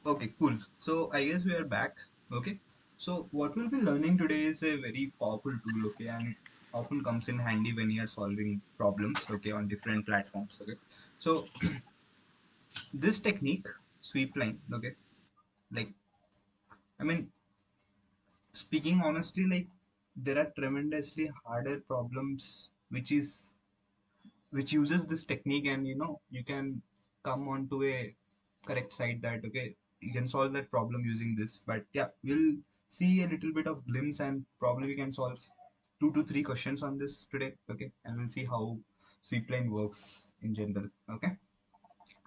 Okay, cool. So I guess we are back. Okay. So what we'll be learning today is a very powerful tool, okay, and it often comes in handy when you are solving problems, okay, on different platforms. Okay. So this technique, sweep line, okay, like I mean, speaking honestly, like there are tremendously harder problems which uses this technique, and you can come onto a correct side that okay, you can solve that problem using this. But yeah, we'll see a little bit of glimpse, and probably we can solve 2 to 3 questions on this today, okay, and we'll see how sweepline works in general. Okay,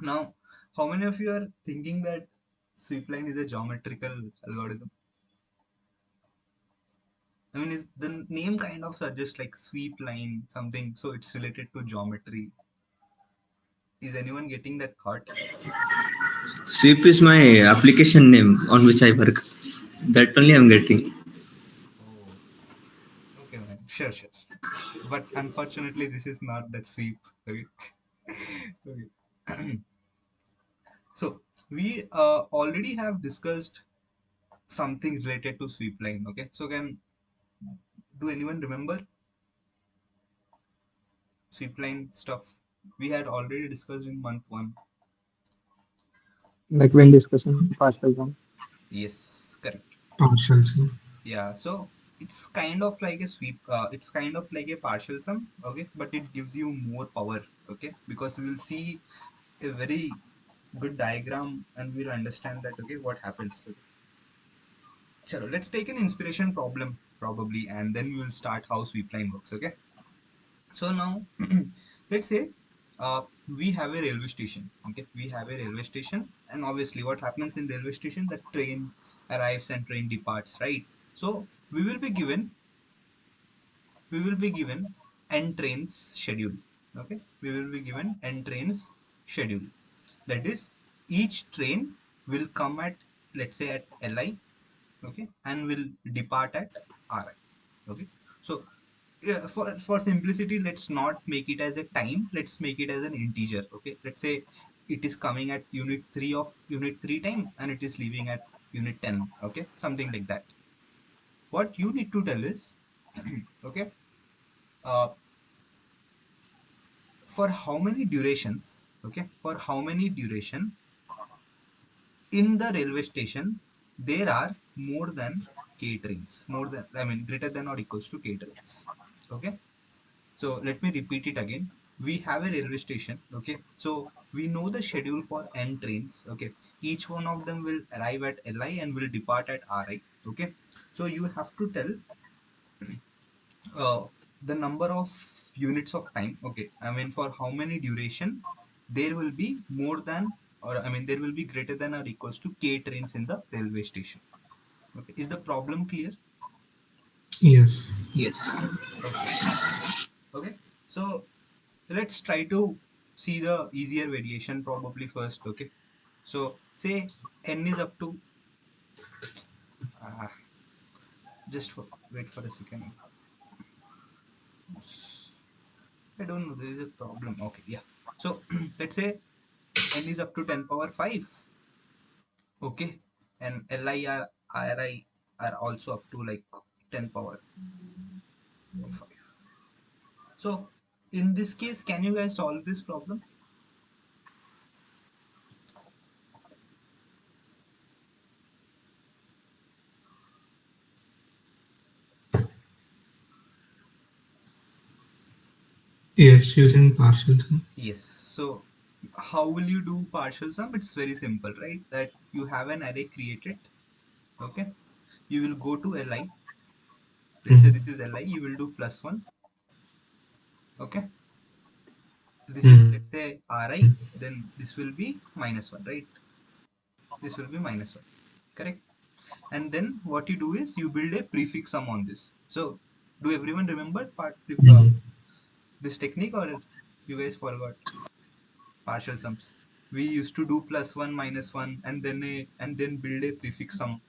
now how many of you are thinking that sweepline is a geometrical algorithm? I mean, is the name kind of suggests like sweep line something, so it's related to geometry. Is anyone getting that thought? Sweep is my application name on which I work. That only I'm getting. Oh, okay, man. Sure, sure. But unfortunately, this is not that sweep. Okay. Okay. So we already have discussed something related to sweep line. Okay. So can do anyone remember sweep line stuff? We had already discussed in month one. Like when discussing partial sum, Yes, correct. Partial sum. Yeah. So it's kind of like a sweep. It's kind of like a partial sum. Okay, but it gives you more power. Okay, because we will see a very good diagram and we'll understand that okay what happens. Okay. Chalo, let's take an inspiration problem probably and then we will start how sweepline works. Okay, so now let's say we have a railway station. Okay, we have a railway station, and obviously what happens in railway station, the train arrives and train departs, right? So we will be given n trains schedule. Okay, we will be given n trains schedule. That is, each train will come at, let's say, at Li, okay, and will depart at Ri. Okay, so yeah, for simplicity, let's not make it as a time. Let's make it as an integer. Okay, let's say it is coming at unit 3 of unit 3 time and it is leaving at unit 10. Okay, something like that. What you need to tell is okay, uh, for how many durations, okay, for how many duration in the railway station there are more than k trains, more than, I mean, greater than or equals to k trains. Okay, so let me repeat it again. We have a railway station. Okay, so we know the schedule for n trains. Okay, each one of them will arrive at Li and will depart at Ri. Okay, so you have to tell uh, the number of units of time. Okay, I mean, for how many duration there will be more than, or I mean, there will be greater than or equals to k trains in the railway station. Okay, is the problem clear? Yes. Yes. Okay, okay, so let's try to see the easier variation probably first. Okay, so say n is up to uh, wait for a second. I don't know, there is a problem. Okay, yeah, so let's say n is up to 10 power 5. Okay, and Li are Ri are also up to like 10 power 5. So in this case, can you guys solve this problem? Yes, using partial sum. Yes. So how will you do partial sum? It's very simple, right? That you have an array created. Okay, you will go to Li. Let's say Mm. this is Li. You will do plus one. Okay, this is, Mm. let's say, Ri. Then this will be minus one, right? This will be minus one. Correct. And then what you do is you build a prefix sum on this. So do everyone remember Mm. this technique, or you guys forgot partial sums? We used to do plus one minus one and then build a prefix sum,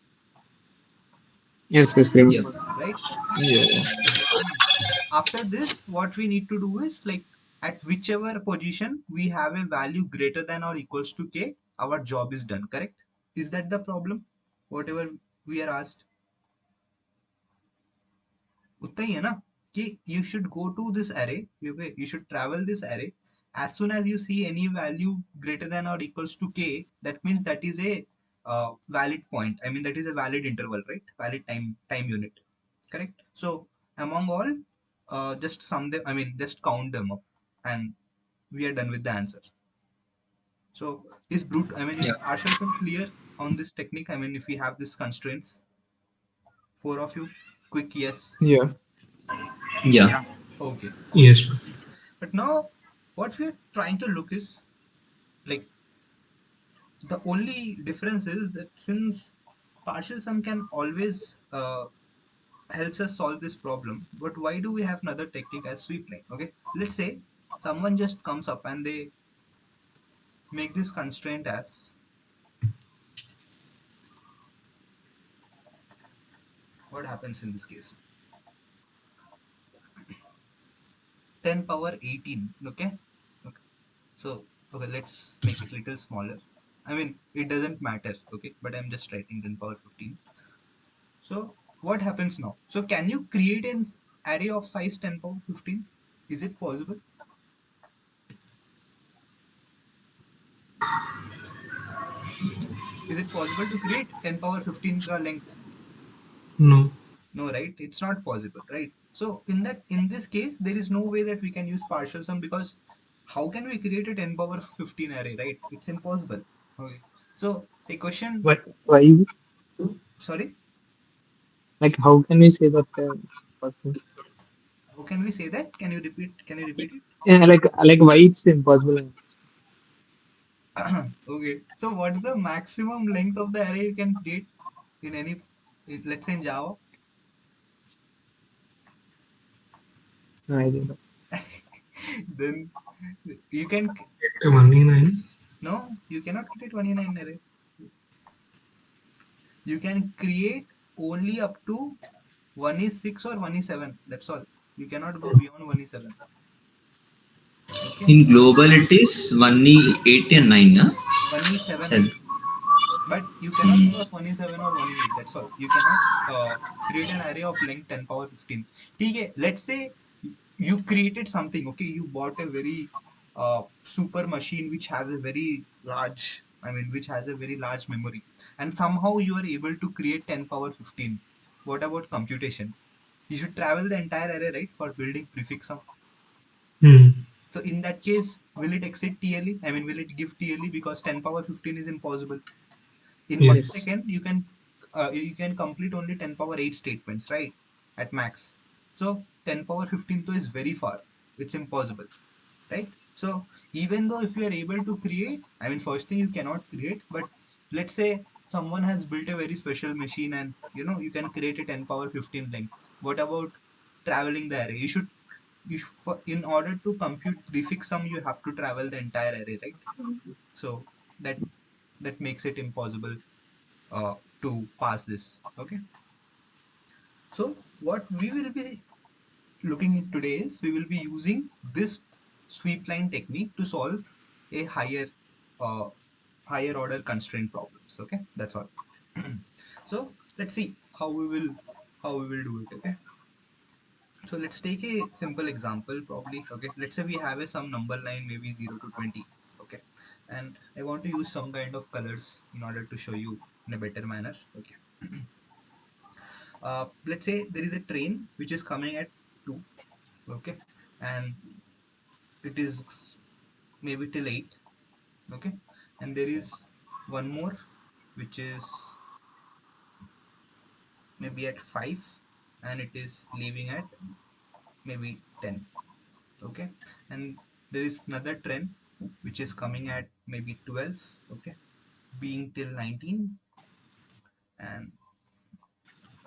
yes, yes, Yeah. remember. right? Yeah. Hmm. After this, what we need to do is like at whichever position we have a value greater than or equals to k, our job is done. Correct? Is that the problem? Whatever we are asked, उतना ही है ना कि you should go to this array, okay, you should travel this array. As soon as you see any value greater than or equals to k, that means that is a valid point. I mean that is a valid interval, right? Valid time unit, correct? So among all, just sum them. I mean just count them up, and we are done with the answer. So is brute? I mean is Yeah. partial sum clear on this technique? I mean if we have these constraints, four of you, quick yes. Yeah. Yeah. Okay, cool. Yes, bro. But now, what we're trying to look is like the only difference is that since partial sum can always helps us solve this problem, but why do we have another technique as sweep line? Okay, let's say someone just comes up and they make this constraint as what happens in this case 10 power 18. Okay, okay. So okay, let's make it little smaller. I mean it doesn't matter. Okay, but I'm just writing 10 power 15. So what happens now? So can you create an array of size 10 power 15? Is it possible? Is it possible to create 10 power 15 ka length? No. No, right? It's not possible, right? So in this case, there is no way that we can use partial sum, because how can we create a 10 power 15 array, right? It's impossible. Okay. So a question, But why? sorry, Like, how can we say that it's possible? how can we say that? Can you repeat? Can you repeat it? Yeah, like why it's impossible? Okay. So what's the maximum length of the array you can create in any, let's say in Java? No, I don't know. Then you can, 1E9. no, you cannot create 29 array. You can create only up to 1 is 6 or 1 is 7. That's all. You cannot go beyond 1 is 7. Okay. In global, it is 1E8 and 9, na? 1 is 7 Shall- only. But you cannot cross 1 is 7 or 1 is 8. That's all. You cannot create an array of length 10 power 15. Okay. Let's say you created something. Okay. You bought a very super machine which has a very large, I mean, which has a very large memory. And somehow you are able to create 10 power 15. What about computation? You should travel the entire array, right, for building prefix sum. Hmm. So in that case, will it exceed TLE? I mean, will it give TLE, because 10 power 15 is impossible. In Yes. 1 second, you can complete only 10 power 8 statements, right? At max. So 10 power 15 though is very far. It's impossible, right? So even though if you are able to create, I mean, first thing you cannot create, but let's say someone has built a very special machine and you can create a 10 power 15 length. What about traveling the array? In order to compute prefix sum, you have to travel the entire array, right? So that that makes it impossible to pass this. Okay. So what we will be looking at today is we will be using this sweep line technique to solve a uh, higher order constraint problems. Okay, that's all. So let's see how we will do it. Okay, so let's take a simple example probably. Okay, let's say we have a some number line, maybe 0 to 20. Okay, and I want to use some kind of colors in order to show you in a better manner. Okay. Let's say there is a train which is coming at 2. Okay, and it is maybe till 8. Okay, and there is one more which is maybe at 5, and it is leaving at maybe 10. Okay, and there is another train which is coming at maybe 12. Okay, being till 19, and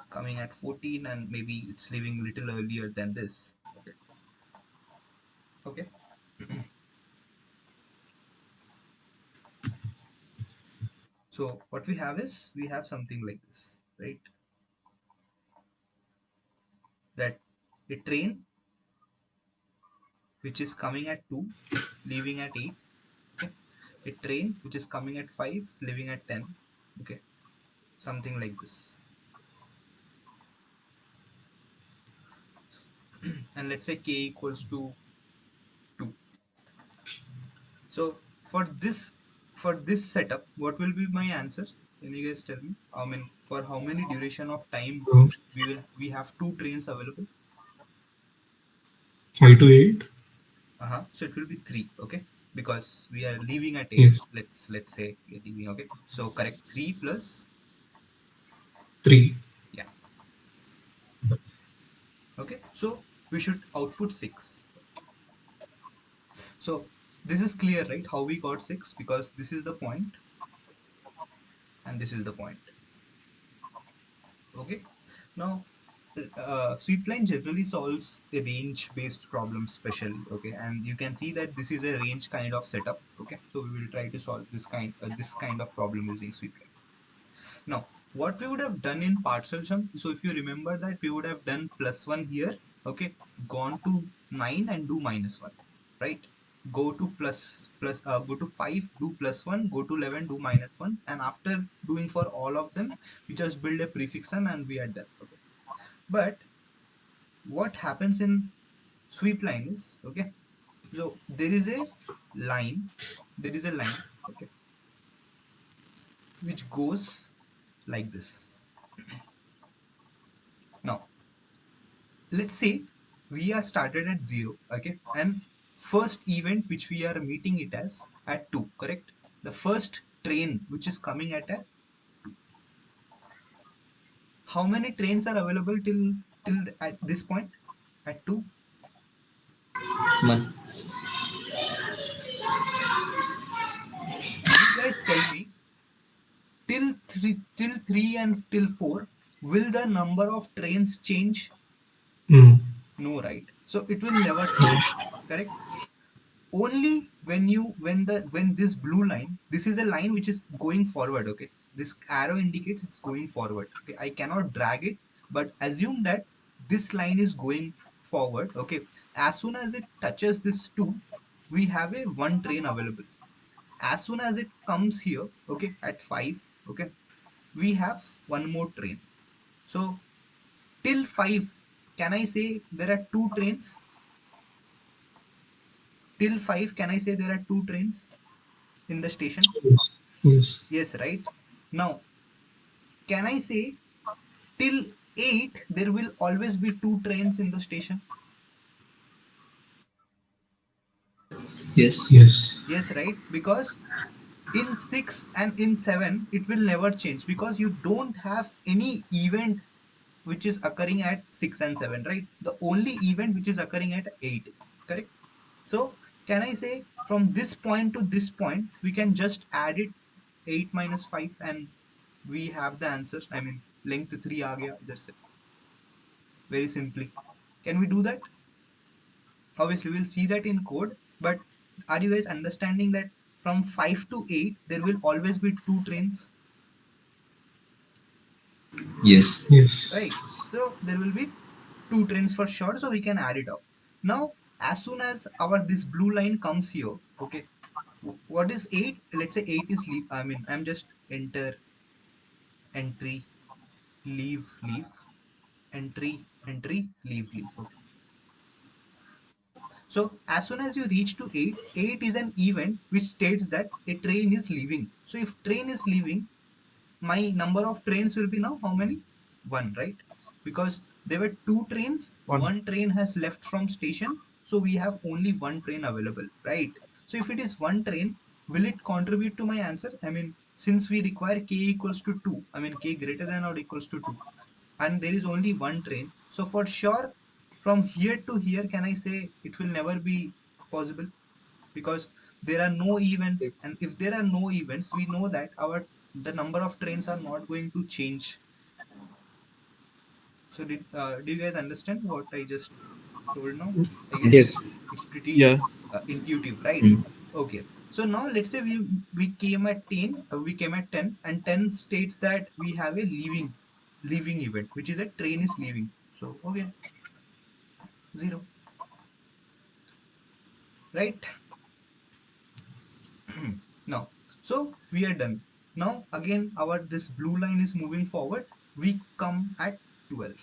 coming at 14, and maybe it's leaving a little earlier than this. Okay, okay. So what we have is we have something like this, right? That a train which is coming at 2, leaving at 8. Okay, a train which is coming at 5, leaving at 10. Okay, something like this. And let's say k equals to 2. So for this setup, what will be my answer? Can you guys tell me? I mean, for how many duration of time So we have two trains available? 5 to 8. So it will be 3, okay? Because we are leaving at 8. Yes. Let's say we're leaving, okay? So correct, 3 plus, 3. yeah, okay? So we should output 6. So this is clear, right? How we got 6, because this is the point and this is the point. Okay. Now, Sweepline generally solves a range-based problem specially. Okay, and you can see that this is a range kind of setup. Okay, so we will try to solve this kind of problem using Sweepline. Now, what we would have done in partial sum, so if you remember that we would have done +1 here, okay, gone to 9 and do -1, right? Go to go to 5, do +1, go to 11, do -1, and after doing for all of them, we just build a prefix sum and we are done. Okay. But what happens in sweep line is, okay, so line, there is a line, okay, which goes like this. Now, let's say we are started at 0, okay, and first event which we are meeting it as at 2, correct? The first train which is coming at a 2. How many trains are available at this point at 2? One. Can you guys tell me till 3 and till 4, will the number of trains change? No. No, right? So it will never change, correct? Only when this blue line, this is a line which is going forward, okay? This arrow indicates it's going forward, okay? I cannot drag it, but assume that this line is going forward, okay? As soon as it touches this 2, we have a one train available. As soon as it comes here, okay, at 5, okay, we have one more train. So till 5, can I say there are two trains? Till 5, can I say there are two trains in the station? Yes. Yes. Yes, right? Now, can I say till 8, there will always be two trains in the station? Yes. Yes. Yes, right? Because in 6 and in 7, it will never change because you don't have any event which is occurring at 6 and 7, right? The only event which is occurring at 8, correct? So, can I say from this point to this point, we can just add it 8 minus 5 and we have the answer. I mean, length 3 aa gaya, idhar se. Very simply. Can we do that? Obviously, we'll see that in code, but are you guys understanding that from 5 to 8, there will always be two trains, Yes. Yes. right? So, there will be two trains for sure, so we can add it up. Now, as soon as our this blue line comes here, okay, what is 8? Let's say 8 is leave. I mean, I'm just enter, entry, leave, entry, leave. Okay. So as soon as you reach to 8, 8 is an event which states that a train is leaving. So if train is leaving, my number of trains will be now how many? 1, right? Because there were two trains, One. one train has left from station, so we have only one train available, right? So if it is one train, will it contribute to my answer? I mean, since we require k equals to 2, I mean k greater than or equals to 2, and there is only one train, so for sure from here to here, can I say it will never be possible? Because there are no events, and if there are no events, we know that the number of trains are not going to change. So do you guys understand what I just told now? I guess Yes. Yes. it's pretty Yeah. intuitive, right? Mm. Okay. So now let's say we came at 10, we came at 10, and 10 states that we have a leaving event, which is a train is leaving. So okay, 0, right? Now, so we are done. Now again our this blue line is moving forward. We come at 12.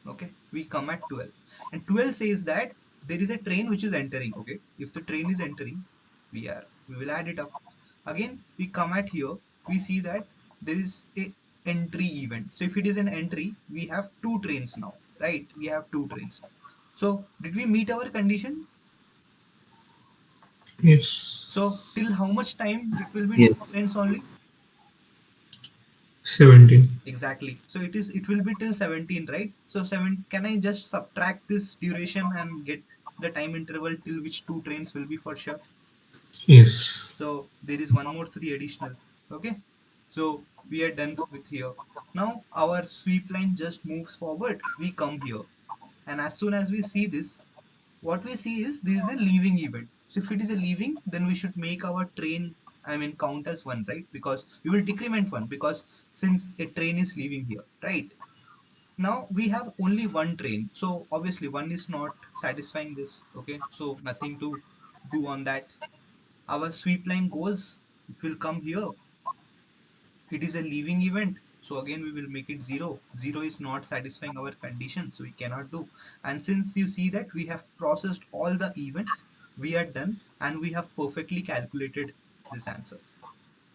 Okay, we come at 12, and 12 says that there is a train which is entering. Okay, if the train is entering, we will add it up. Again we come at here, we see that there is a entry event. So if it is an entry, we have two trains now, right? We have two trains now. So did we meet our condition? Yes. So till how much time it will be two Yes. trains only? 17. Exactly. So it will be till 17, right? So 7, can I just subtract this duration and get the time interval till which two trains will be for sure? Yes. So there is one more 3 additional. Okay. So we are done with here. Now our sweep line just moves forward. We come here. And as soon as we see this, what we see is this is a leaving event. So if it is a leaving, then we should make our train, I mean, count as one, right? Because we will decrement one, because since a train is leaving here, right? Now we have only one train, so obviously one is not satisfying this. Okay, so nothing to do on that. Our sweep line goes, it will come here. It is a leaving event, so again we will make it 0. 0 is not satisfying our condition, so we cannot do. And since you see that we have processed all the events, we are done, and we have perfectly calculated this answer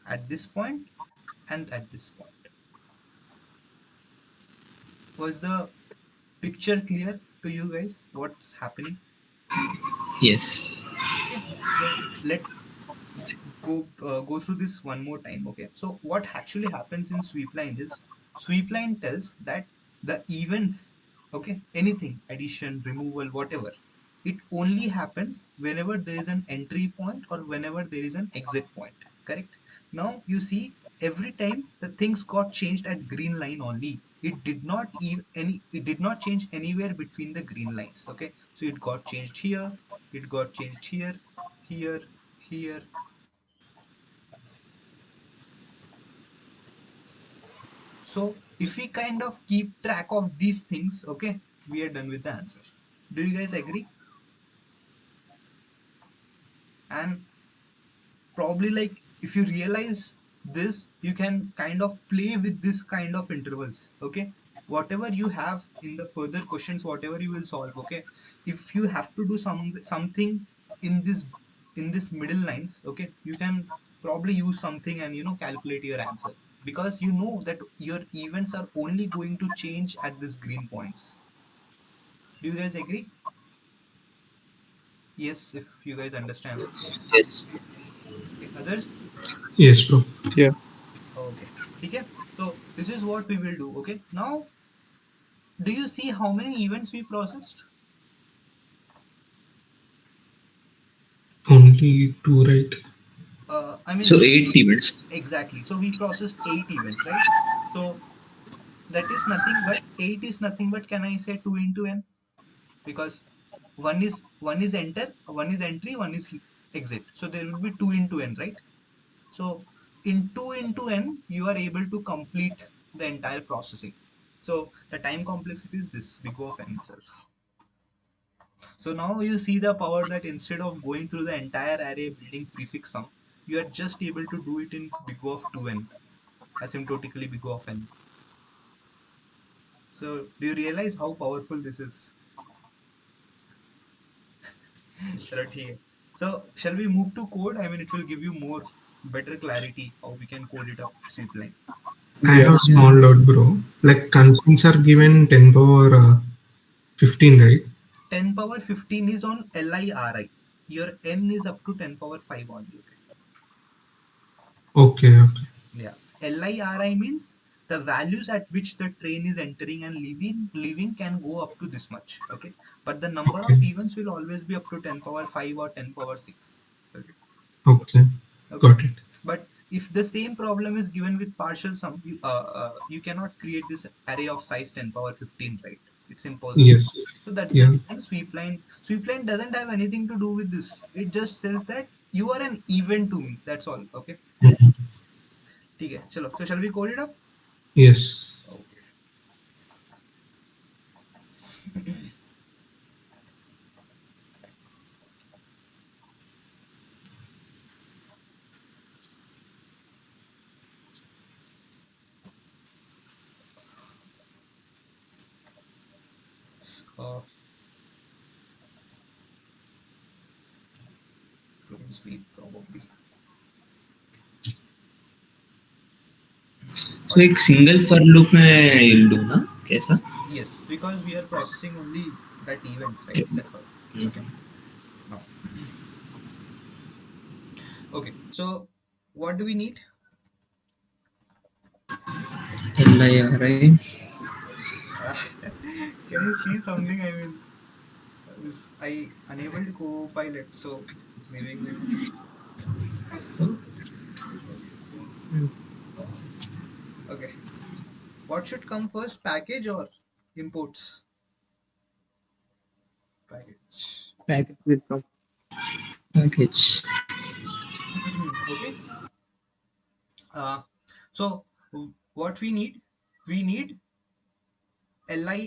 at this point and at this point. Was the picture clear to you guys what's happening? Yes. Okay, so let's go through this one more time. Okay, so what actually happens in sweep line is, sweep line tells that the events, okay, anything, addition, removal, whatever, it only happens whenever there is an entry point or whenever there is an exit point. Correct? Now you see, every time the things got changed at green line only. It did not it did not change anywhere between the green lines. Okay, so it got changed here, it got changed here, here, here. So if we kind of keep track of these things, okay, we are done with the answer. Do you guys agree? And probably, like, if you realize this, you can kind of play with this kind of intervals. Okay, whatever you have in the further questions, whatever you will solve. Okay, if you have to do something in this middle lines, okay, you can probably use something and calculate your answer, because you know that your events are only going to change at these green points. Do you guys agree? Yes, if you guys understand it. Yes. Okay, others? Yes, bro. Yeah. Okay. Okay. So this is what we will do. Okay. Now, do you see how many events we processed? Only two, right? I mean, So 8 events. exactly. So we processed 8 events, right? So that is nothing but 8 is nothing but, can I say, 2 into n? Because one is enter, one is entry, one is exit. So there will be 2 into n, right? So in 2 into n, you are able to complete the entire processing. So the time complexity is this big O of n itself. So now you see the power, that instead of going through the entire array building prefix sum, you are just able to do it in big O of 2n, asymptotically big O of n. So do you realize how powerful this is? Chalo, theek hai. So shall we move to code? I mean, it will give you more better clarity how we can code it up sweep line. I Yeah. have a small doubt, bro. Like constants are given 10 power 15, right? 10 power 15 is on LIRI. Your n is up to 10 power 5 only. Okay. Okay, okay. Yeah. LIRI means the values at which the train is entering and leaving can go up to this much. Okay. But the number Okay. of events will always be up to 10 power 5 or 10 power 6. Okay. Okay. Okay. Got it. But if the same problem is given with partial sum, you cannot create this array of size 10 power 15, right? It's impossible. Yes. So that's the Yeah. reason sweep line. Sweep line doesn't have anything to do with this. It just says that you are an event to me. That's all. Okay. Mhm. ठीक है, चलो. So shall we code it up? Yes. Okay. Uh, couldn't sleep probably. So What? एक single for loop में you'll do ना कैसा? Yes, because we are processing only that events, right? That's why. Okay. Now, okay. So, what do we need? LIRI. Can you see something? I mean, this I enabled Copilot, so it's giving me. Mm. Okay. What should come first, package or imports? Package. Package will come. Package. Okay. Uh, so what we need li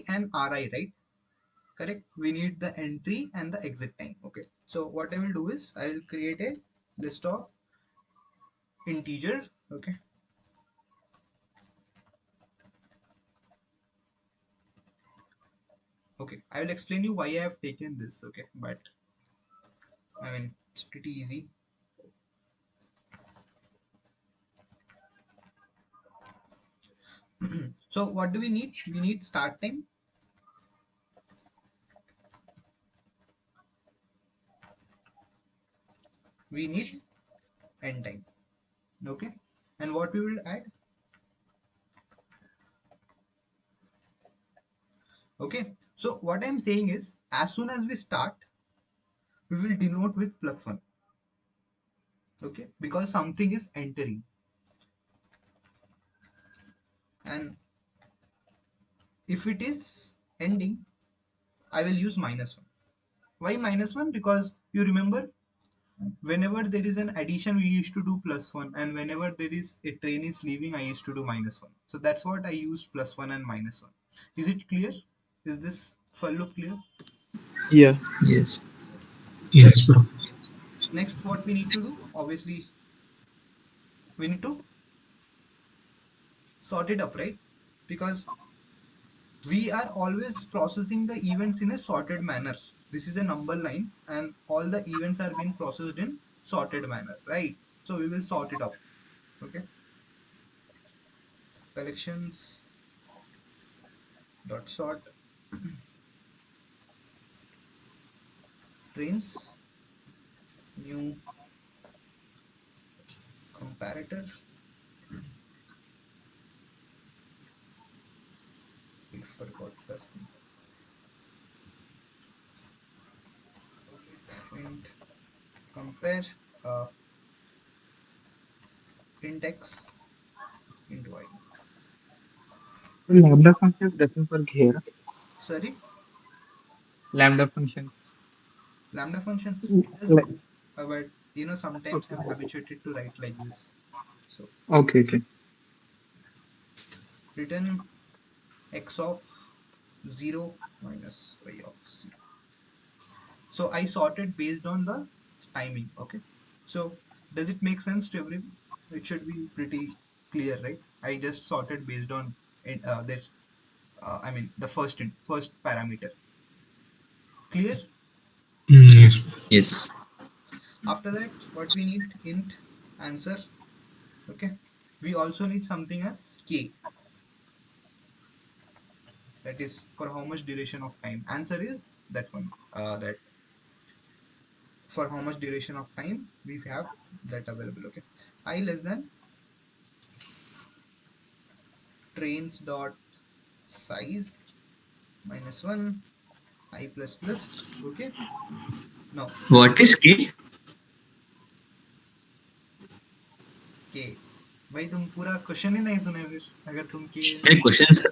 and ri, right? Correct. We need the entry and the exit time. Okay. So what I will do is I will create a list of integer. Okay. Okay. I will explain you why I have taken this. Okay. But I mean it's pretty easy. So what do we need? We need start time. We need end time. Okay. And what we will add? Okay. So what I'm saying is as soon as we start, we will denote with +1. Okay. Because something is entering. And if it is ending, I will use -1. Why -1? Because you remember whenever there is an addition, we used to do +1, and whenever there is a train is leaving, I used to do -1. So that's what I used +1 and -1. Is it clear? Is this for loop clear? Yeah. Yes. Yes, bro. Next, what we need to do? Obviously, we need to sort it up, right? Because we are always processing the events in a sorted manner. This is a number line, and all the events are being processed in sorted manner, right? So we will sort it up. Okay. Collections dot sort trains new comparator. We forgot this one. And compare uh, index into I. So lambda functions doesn't work here. Sorry, Lambda functions. lambda functions Mm, it does Like, work, but sometimes okay. I'm habituated to write like this. So Okay. Okay. return x of 0 minus y of 0. So I sorted based on the timing. Okay. So does it make sense to everyone? It should be pretty clear, right? I just sorted based on that. I mean the first parameter. Clear? Yes. Yes. After that, what we need int answer. Okay. We also need something as k. That is for how much duration of time. Answer is that one. That for how much duration of time we have that available. Okay. I less than trains dot size -1 I plus plus. Okay. Now What is K? k. भाई तुम पूरा question ही नहीं सुने फिर अगर तुम के मेरे क्वेश्चंस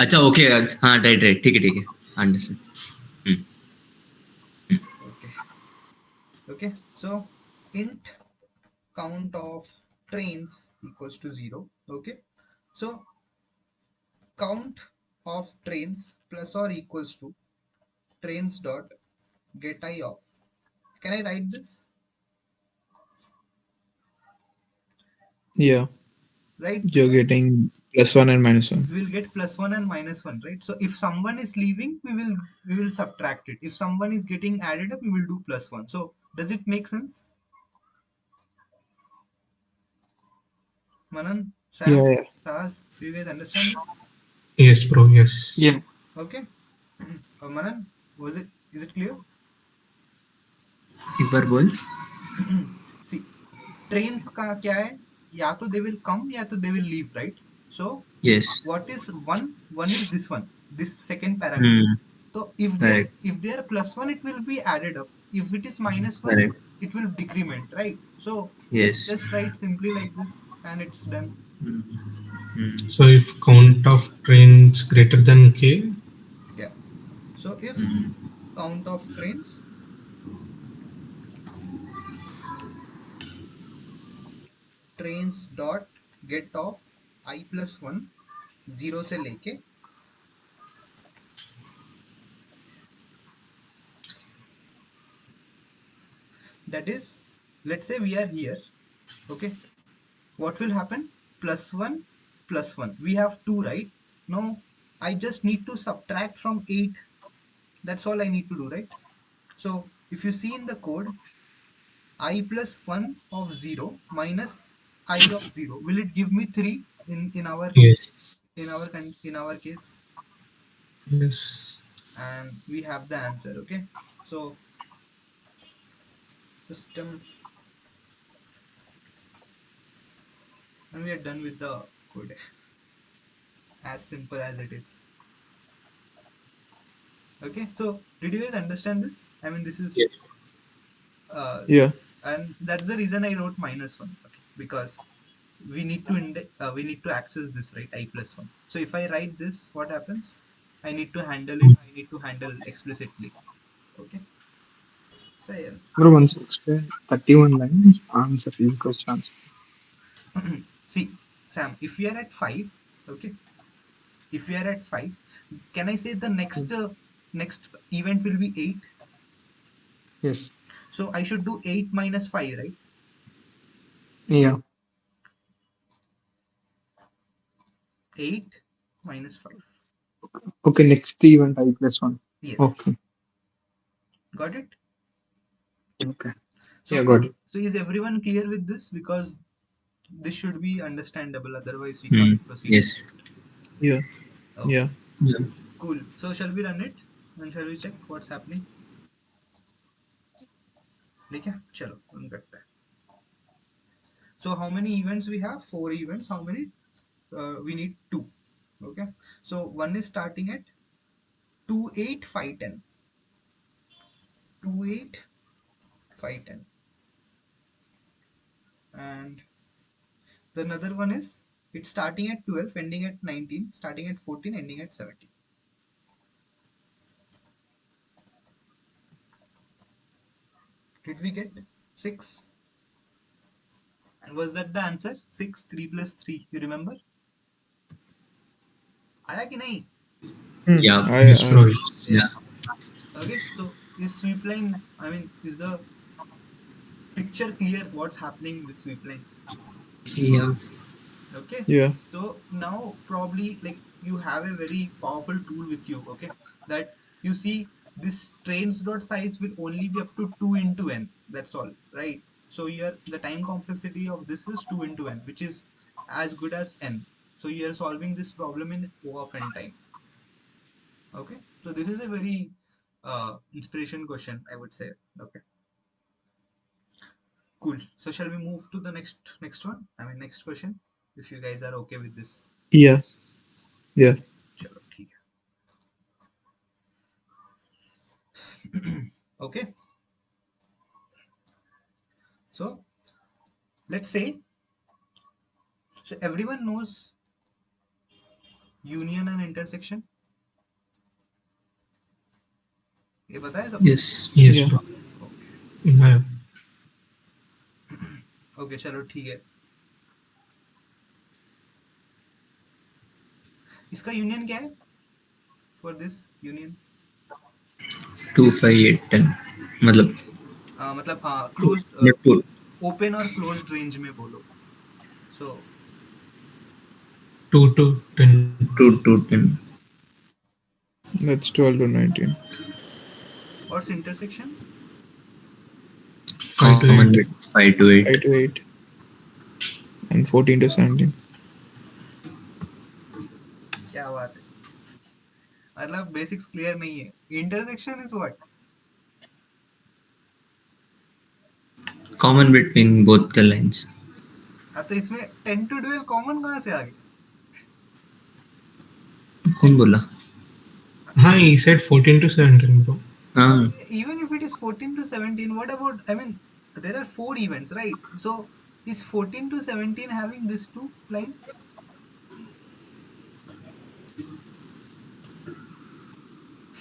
अच्छा ओके हाँ राइट राइट ठीक है understand okay. Okay. So int count of trains equals to 0. Okay. So count of trains plus or equals to trains dot get I of. Can I write this? Yeah. Right? You're getting +1 and -1. we will get +1 and -1, right? So if someone is leaving, we will subtract it. If someone is getting added up, we will do +1. So does it make sense? Manan, Sam, Yeah. Sahas, do you guys understand this? Yes, bro. Yes. Yeah. Okay. Manan, is it clear? एक बार बोल. See, trains का क्या है? या तो they will come या तो they will leave, right? So Yes. what is one? One is this second parameter. So if Correct. they are +1, it will be added up. If it is -1, Correct. it will decrement, right? So Yes. just write simply like this, and it's done. So if count of trains greater than k, Yeah. So if count of trains dot get off I +1 0 से लेके that is, let's say we are here, okay, what will happen? +1 +1, we have 2, right? Now I just need to subtract from 8. That's all I need to do, right? So if you see in the code, I +1 of 0 minus I of 0, will it give me 3 in our yes, in our case? yes. And we have the answer. Okay, so system, and we are done with the code. As simple as it is. Okay, so did you guys understand this? I mean, this is Yeah. and that's the reason I wrote -1. Okay, because we need to we need to access this, right? I +1. So if I write this, what happens? I need to handle it. I need to handle explicitly. Okay, so yeah. Bro, once you explain 31 lines, answer is questions. See, Sam, if we are at 5, okay, if we are at 5, can I say the next event will be 8? Yes. So I should do 8 minus 5, right? Yeah. 8 minus 5. Okay, next event I +1. Yes. Okay. Got it? Okay. So, Yeah, got it. so is everyone clear with this? Because this should be understandable, otherwise we can't proceed. Yes. Yeah. Oh, Yeah. Yeah. cool. So shall we run it? And shall we check what's happening? ठीक है? चलो, run करते हैं. So how many events we have? 4 events. How many? We need 2. Okay. So one is starting at 28510. 28510. And the another one is, it's starting at 12, ending at 19, starting at 14, ending at 17. Did we get 6? And was that the answer? 6, 3 plus 3. You remember? आया कि नहीं? Yeah. Yes, bro. Yeah. Okay, so is sweep line, I mean, is the picture clear what's happening with sweep line? Yeah. Okay. Yeah. So now probably like you have a very powerful tool with you, okay? That you see this trains dot size will only be up to 2 into n. That's all, right? So here the time complexity of this is 2 into n, which is as good as n. So you are solving this problem in O of n time. Okay. So this is a very inspiration question, I would say. Okay. Cool. So shall we move to the next one? I mean next question, if you guys are okay with this. Yeah. Yeah. चलो ठीक है. Okay. So let's say, so everyone knows union and intersection. ये पता है सबको? Yes. Yes, Yeah. bro. Okay. Yeah. Okay, चलो ठीक है. इसका यूनियन क्या है? For this union 2, 5, 8, 10. मतलब मतलब closed left to open और closed range में बोलो. So 2 to 10. 2 to 10. That's 12 to 19. What's intersection? 5 to Common 8. bit 5 to 8. 5 to 8. And 14 to 17. क्या बात है, मतलब बेसिक्स क्लियर नहीं है. Intersection is what? Common between both the lines. अब तो इसमें 10 to 12 कॉमन कहाँ से आ गई? कौन बोला? हाँ, he said 14 to 17, bro. हाँ, Even if it is 14 to 17, what about, I mean, there are 4 events, right? So is 14 to 17 having these 2 lines?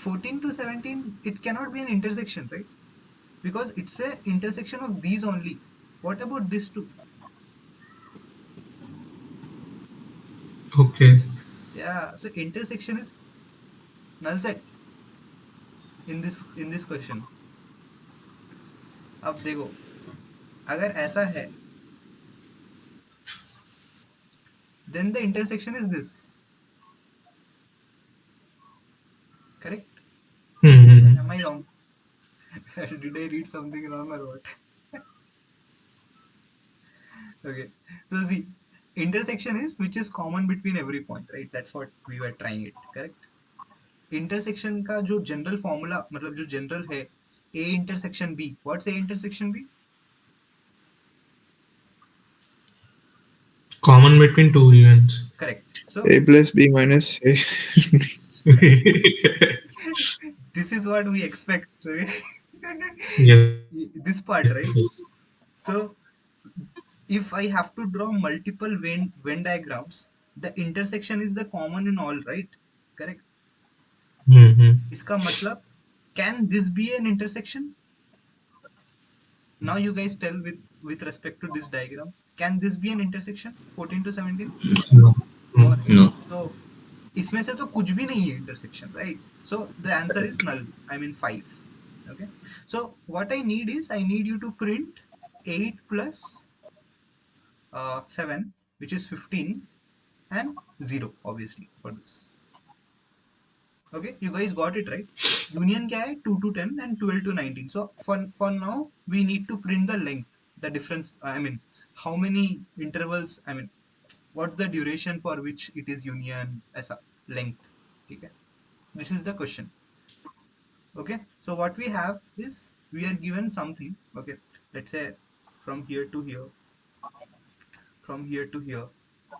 (14 to 17), it cannot be an intersection, right? Because it's a intersection of these only. What about this 2? Okay. Yeah, so intersection is null set in this question. अब देखो, अगर ऐसा है, then the intersection is this. Correct? Mm-hmm. Am I wrong? Did I read something wrong or what? Okay. So see, intersection is which is common between every point, right? That's what we were trying it. Correct? Intersection का जो general formula, मतलब जो general है, A intersection B. What's A intersection B? Common between 2 events. Correct. So A plus B minus A. this is what we expect, right? Yes. This part, right? Yes. So if I have to draw multiple Venn diagrams, the intersection is the common in all, right? Correct. Mm-hmm. इसका मतलब, can this be an intersection? Now you guys tell with respect to this diagram, can this be an intersection? 14 to 17? No. No, No. right? no. So इसमें से तो कुछ भी नहीं है intersection, right? So the answer is null. I mean 5. Okay. So what I need is, I need you to print 8 plus 7, which is 15, and 0 obviously for this. Okay, you guys got it, right? Union क्या है? 2 to 10 and 12 to 19. So for now we need to print the length, the difference, I mean how many intervals, I mean what's the duration for which it is union, ऐसा length. ठीक है, this is the question. Okay, so what we have is, we are given something. Okay, let's say from here to here, from here to here.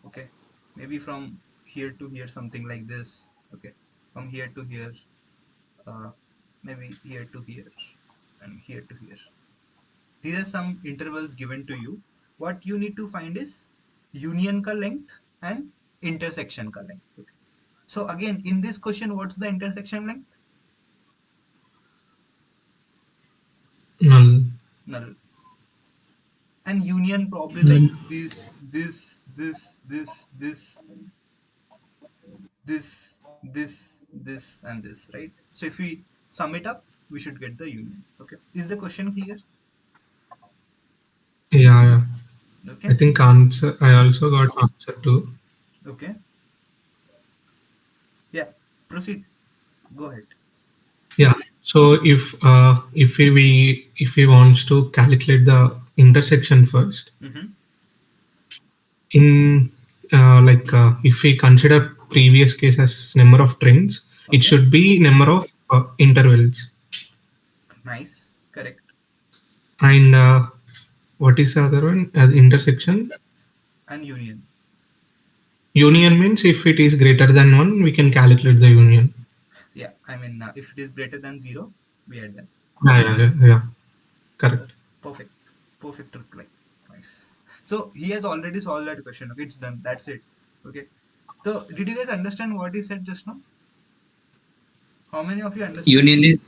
Okay, maybe from here to here, something like this. Okay, from here to here, maybe here to here, and here to here. These are some intervals given to you. What you need to find is union ka length and intersection ka length. Okay. So again, in this question, what's the intersection length? Null. Null. And union probably like this, this, this, this, this, this, and this, right? So if we sum it up, we should get the union. Okay, is the question clear? Yeah. I Okay. think answer. I also got answer too. Okay, yeah, proceed, go ahead. Yeah. So if we wants to calculate the intersection first, Mm-hmm. in if we consider previous case as number of trains, Okay. it should be number of intervals. Nice, correct. And what is the other one? Intersection. And union. Union means if it is greater than 1, we can calculate the union. Yeah, I mean if it is greater than 0, we are done. Yeah. Correct. Perfect reply. Nice. So he has already solved that question. Okay, it's done. That's it. Okay. So did you guys understand what he said just now? How many of you understand? Union is,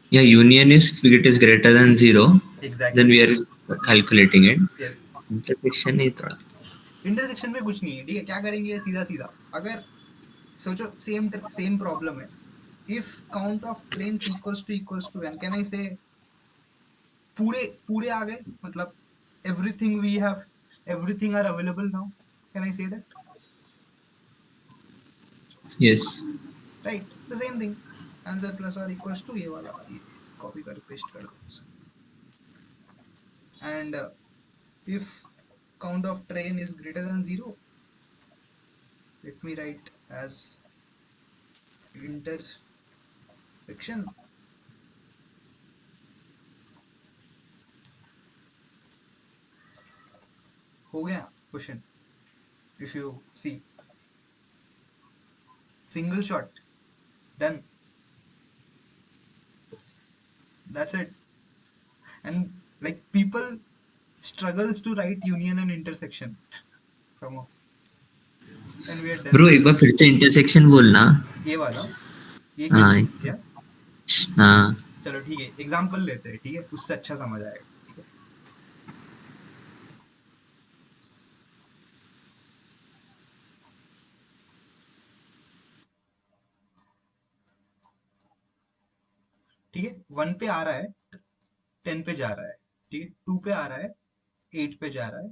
yeah, union is if it is greater than 0, Exactly. then we are calculating it. Yes. Intersection ही थोड़ा. Intersection में कुछ नहीं है. ठीक है, क्या करेंगे? सीधा सीधा अगर सोचो, सेम प्रॉब्लम है. If count of trains equals to n, can I say पूरे आ गए, मतलब everything we have, everything are available now, can I say that? Yes. Right the same thing answer plus और इक्वल्स टू ये वाला copy कर paste कर दो and if count of train is greater than 0, let me write as intersection हो गया question if you see single shot done, that's it. And like people struggles to write union and intersection somehow, and we are done. Bro एक बार फिर से intersection बोलना. ये वाला ये हाँ. क्या हाँ. चलो ठीक है एग्जांपल लेते हैं ठीक है उससे अच्छा समझ आएगा ठीक है ठीक है 1 पे आ रहा है 10 पे जा रहा है ठीक है 2 पे आ रहा है 8 पे जा रहा है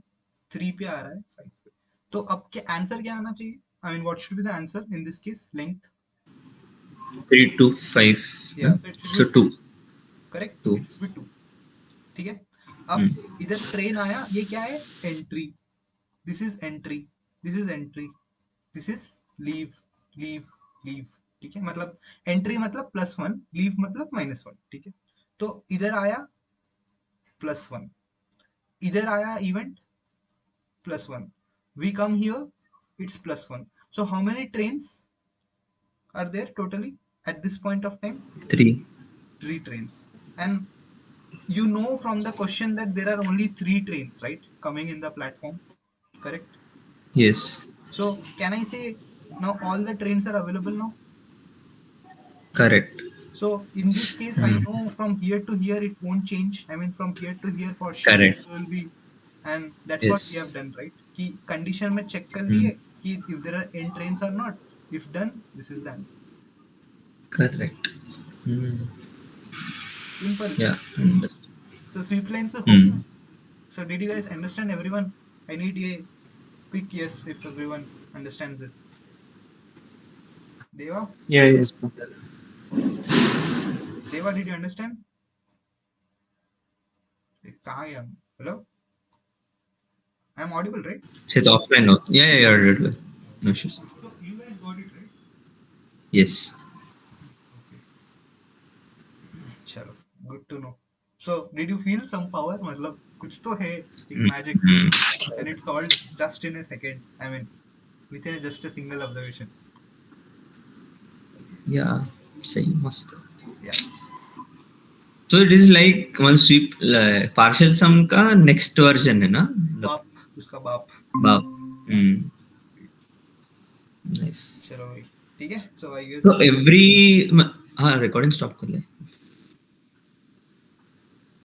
3 पे आ रहा है 5 पे तो अब क्या आंसर क्या आना चाहिए I mean what should be the answer in this case length 3 to 5. या So 2. Correct 2. It should be 2 ठीक है अब इधर ट्रेन आया ये क्या है entry this is entry this is entry this is leave leave leave ठीक है मतलब एंट्री मतलब +1 लीव मतलब -1 ठीक है तो इधर आया +1 इधर आया event +1 we come here it's +1 so how many trains are there totally at this point of time 3. 3 trains and you know from the question that there are only 3 trains right coming in the platform correct Yes. so can I say now all the trains are available now Correct. so in this case I know from here to here it won't change I mean from here to here for sure Correct. it will be and that's what Yes. we have done right कि condition में check कर लिए कि if there are n trains or not if done this is the answer Correct. Hmm. simple Yeah. Understood. so sweep lines से हो Hmm. गया so did you guys understand everyone I need a quick yes if everyone understands this Deva Yeah, yes, bro. Deva did you understand कहाँ गया hello I am audible right It's offline now. Yeah, you're right. Well. No issues. so you guys got it right Yes. okay चलो good to know so did you feel some power मतलब कुछ तो है एक magic Hmm. and it's solved just in a second I mean within just a single observation Yeah. Same must. yeah So it is like one sweep partial sum का next version है ना? बाप उसका बाप बाप. Hmm. Nice. चलो भाई ठीक है so I guess So every हाँ recording stop कर ले.